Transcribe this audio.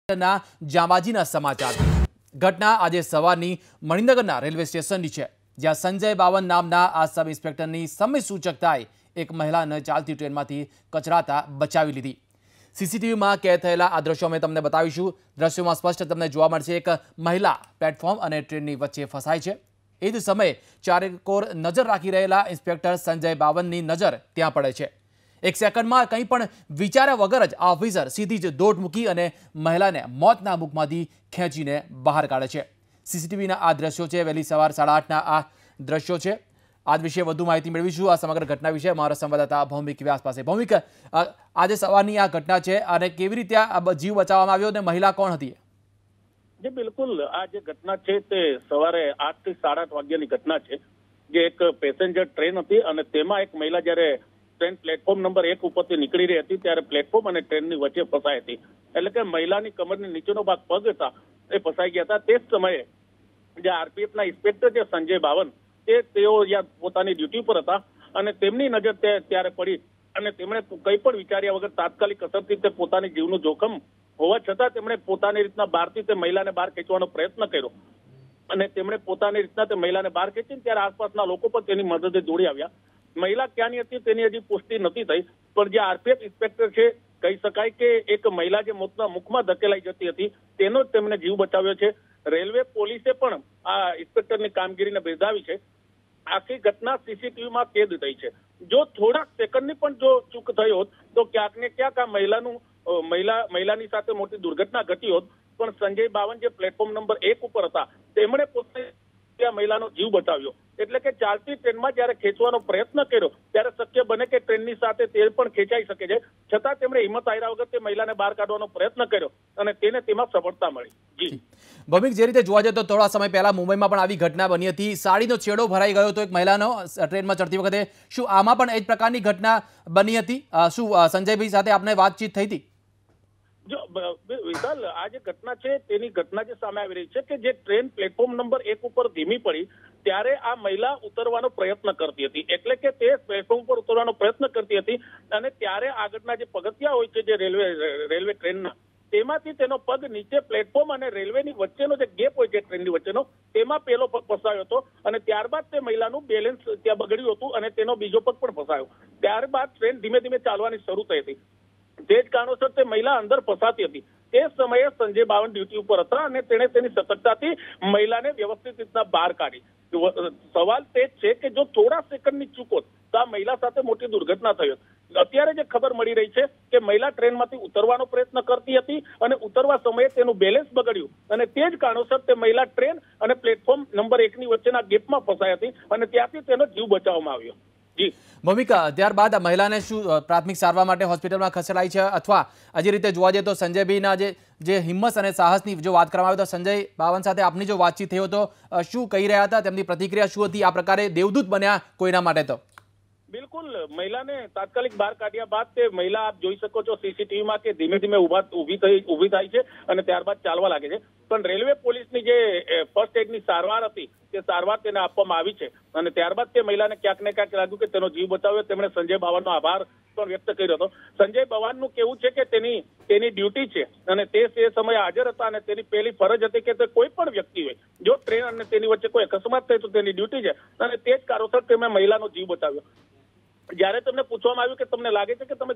ના જાંબાજીના સમાચાર ઘટના આજે સવારની મણિનગરના રેલવે સ્ટેશનની છે, જ્યાં સંજય બાવન નામના આ સબ ઇન્સ્પેક્ટરની સમય સૂચકતાએ એક મહિલાને ચાલતી ટ્રેનમાંથી કચરાતા બચાવી લીધી। સીસીટીવીમાં કેદ થયેલા આ દ્રશ્યો અમે તમને બતાવીશું। દ્રશ્યોમાં સ્પષ્ટ તમને જોવા મળશે એક મહિલા પ્લેટફોર્મ અને ટ્રેનની વચ્ચે ફસાય છે। એ જ સમયે ચારેકોર નજર રાખી રહેલા ઇન્સ્પેક્ટર સંજય બાવનની નજર ત્યાં પડે છે। એક સેકન્ડમાં કંઈ પણ વિચાર્યા વગર જ આ ઓફિસર સીધી જ દોટ મૂકી અને મહિલાને મોતના મુખમાંથી ખેંચીને બહાર કાઢે છે। સીસીટીવીના આ દ્રશ્યો છે, વહેલી સવાર 8:30ના આ દ્રશ્યો છે। આ વિશે વધુ માહિતી મેળવીશું આ સમગ્ર ઘટના વિશે મારા સંવાદદાતા ભૌમિક વ્યાસ પાસે। ભૌમિક, આજે સવારની આ ઘટના છે અને કેવી રીતે આ જીવ બચાવવામાં આવ્યો અને મહિલા કોણ હતી? जी बिल्कुल, आ जो घटना है ते सवारे 8 થી 8:30 वाग्यानी घटना है। जे एक पेसेंजर ट्रेन थी और तेमा एक महिला जयरे ट्रेन प्लेटफॉर्म नंबर 1 उपरथी નીકળી રહી હતી ત્યારે પ્લેટફોર્મ અને ટ્રેનની વચ્ચે ફસાઈ હતી। એટલે કે મહિલાની કમરની નીચેનો ભાગ પગ હતા એ ફસાઈ ગયા હતા। તે જ સમયે જે આરપીએફના ઇન્સ્પેક્ટર જે સંજય બાવન તેઓ પોતાની ડ્યુટી પર હતા અને તેમની નજર ત્યારે પડી અને તેમણે કંઈ પણ વિચાર્યા વગર તાત્કાલિક અસરથી તે પોતાની જીવનું જોખમ હોવા છતાં તેમણે પોતાની રીતના બહારથી તે મહિલાને બહાર ખેંચવાનો પ્રયત્ન કર્યો અને તેમણે પોતાની રીતના તે મહિલાને બહાર ખેંચીને ત્યારે આસપાસના લોકો પણ તેની મદદે દોડી આવ્યા। મહિલા ક્યાંની હતી તેની હજી પુષ્ટિ નથી થઈ, પણ જે આરપીએફ ઇન્સ્પેક્ટર છે કહી શકાય કે એક મહિલા જે મોતના મુખમાં ધકેલાઈ જતી હતી તેનો જ તેમને જીવ બચાવ્યો છે। રેલવે પોલીસે પણ આ ઇન્સ્પેક્ટરની કામગીરીને બિરદાવી છે। આખી ઘટના સીસીટીવીમાં કેદ થઈ છે। જો થોડાક સેકન્ડની પણ જો ચૂક થઈ હોત તો ક્યાંક ને ક્યાંક આ મહિલાની સાથે મોટી દુર્ઘટના ઘટી હોત, પણ સંજય બાવન જે પ્લેટફોર્મ નંબર 1 ઉપર હતા તેમણે પોતે મહિલાનો જીવ બચાવ્યો। એટલે કે ચાલતી ટ્રેનમાં જ્યારે ખેંચવાનો પ્રયત્ન કર્યો ત્યારે શક્ય બને કે ટ્રેનની સાથે તે પણ ખેંચાઈ શકે છે, છતાં તેમણે હિંમત હાર્યા વગર તે મહિલાને બહાર કાઢવાનો પ્રયત્ન કર્યો અને તેને તેમાં સફળતા મળી। જી ભૌમિક, જે રીતે જોવા જાય તો થોડા સમય પહેલા મુંબઈમાં પણ આવી ઘટના બની હતી। સાડીનો છેડો ભરાઈ ગયો હતો એક મહિલાનો ટ્રેનમાં ચડતી વખતે। શું આમાં પણ એ જ પ્રકારની ઘટના બની હતી? શું સંજયભાઈ સાથે આપને વાતચીત થઈ હતી? જો વિશાલ, આ જે ઘટના છે તેની ઘટના જે સામે આવી રહી છે કે જે ટ્રેન પ્લેટફોર્મ નંબર 1 ઉપર ધીમી પડી ત્યારે આ મહિલા ઉતરવાનો પ્રયત્ન કરતી હતી। એટલે કે તે પ્લેટફોર્મ પર ઉતરવાનો પ્રયત્ન કરતી હતી અને ત્યારે આગળના જે પગથિયા હોય છે જે રેલવે ટ્રેનના તેમાંથી તેનો પગ નીચે પ્લેટફોર્મ અને રેલવેની વચ્ચેનો જે ગેપ હોય છે ટ્રેનની વચ્ચેનો તેમાં પેલો પગ ફસાયો હતો અને ત્યારબાદ તે મહિલાનું બેલેન્સ ત્યાં બગડ્યું હતું અને તેનો બીજો પગ પણ ફસાયો। ત્યારબાદ ટ્રેન ધીમે ધીમે ચાલવાની શરૂ થઈ હતી। તે જ કારણોસર તે મહિલા અંદર ફસાતી હતી। તે સમયે સંજય બાવન ડ્યુટી ઉપર હતા અને તેણે તેની સતર્કતાથી મહિલાને વ્યવસ્થિત રીતના બહાર કાઢી। સવાલ તે જ છે કે જો થોડા સેકન્ડની ચૂક હોત તો આ મહિલા સાથે મોટી દુર્ઘટના થઈ હોત। અત્યારે જે ખબર મળી રહી છે કે મહિલા ટ્રેનમાંથી ઉતરવાનો પ્રયત્ન કરતી હતી અને ઉતરવા સમયે તેનું બેલેન્સ બગડ્યું અને તે જ કારણોસર તે મહિલા ટ્રેન અને પ્લેટફોર્મ નંબર 1 ની વચ્ચેના ગેપમાં ફસાઈ હતી અને ત્યાંથી તેનો જીવ બચાવવામાં આવ્યો। જી ભૂમિકા, ત્યારબાદ મહિલાને શું પ્રાથમિક સારવાર માટે હોસ્પિટલમાં ખસેડાઈ છે અથવા આજે રીતે જોવા જઈએ તો સંજયભાઈના જે હિંમત અને સાહસની જો વાત કરવામાં આવે તો સંજય બાવન સાથે આપની જો વાતચીત થઈ તો શું કહી રહ્યા હતા, તેમની પ્રતિક્રિયા શું હતી? આ પ્રકારે દેવદૂત બન્યા કોઈના માટે તો? બિલકુલ, મહિલાને તાત્કાલિક બહાર કાઢ્યા બાદ તે મહિલા આપ જોઈ શકો છો સીસીટીવીમાં કે ધીમે ધીમે ઊભી થાય છે અને ત્યારબાદ ચાલવા લાગે છે। પણ રેલવે પોલીસની જે ફર્સ્ટ એડની સારવાર હતી તે સારવાર તેને આપવામાં આવી છે અને ત્યારબાદ તે મહિલાને ક્યાંક ને ક્યાંક લાગ્યું કે તેનો જીવ બચાવ્યો। તેમણે સંજય બાવનનો આભાર પણ વ્યક્ત કર્યો હતો। સંજય બાવનનું કહેવું છે કે તેની ડ્યુટી છે અને તે સમયે હાજર હતા અને તેની પહેલી ફરજ હતી કે તે કોઈ પણ વ્યક્તિ હોય જો ટ્રેન અને તેની વચ્ચે કોઈ અકસ્માત થાય તો તેની ડ્યુટી છે અને તે જ કારણોસર તેમણે મહિલાનો જીવ બચાવ્યો। જ્યારે તેમને પૂછવામાં આવ્યું કે તમને લાગે છે કે તમે